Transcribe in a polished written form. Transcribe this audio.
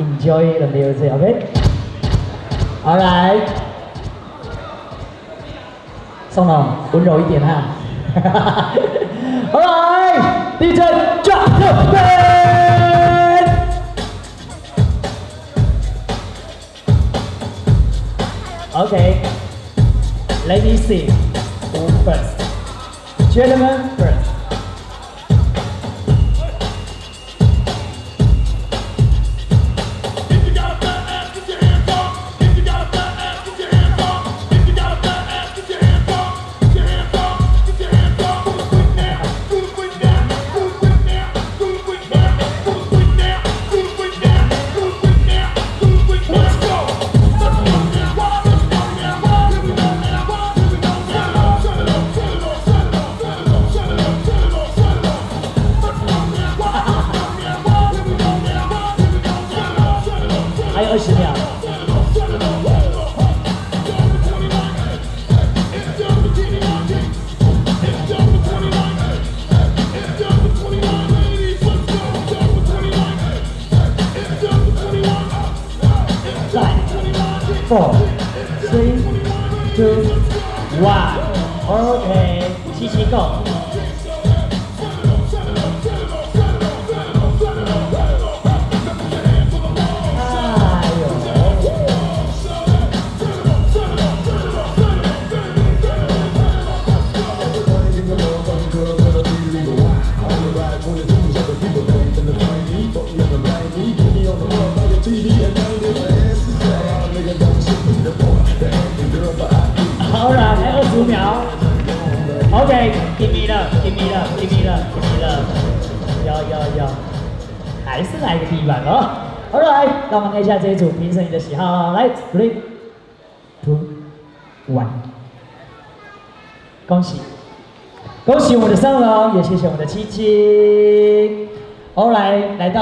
enjoy the music, okay? Alright. 宋龙，温柔一点哈。Alright, DJ drop the beat. Okay. Ladies sing first. Gentlemen first.还有20秒。来 ，4、3、2、1，OK， 七七 go。 好了，还有25秒。OK，give me love，give me love，give me love，give me love。有，还是来个地板哦。Alright， 让我们看一下这一组评审你的喜好。来 ，3、2、1， 恭喜我们的尚龙，也谢谢我们的七七。Alright， 来到。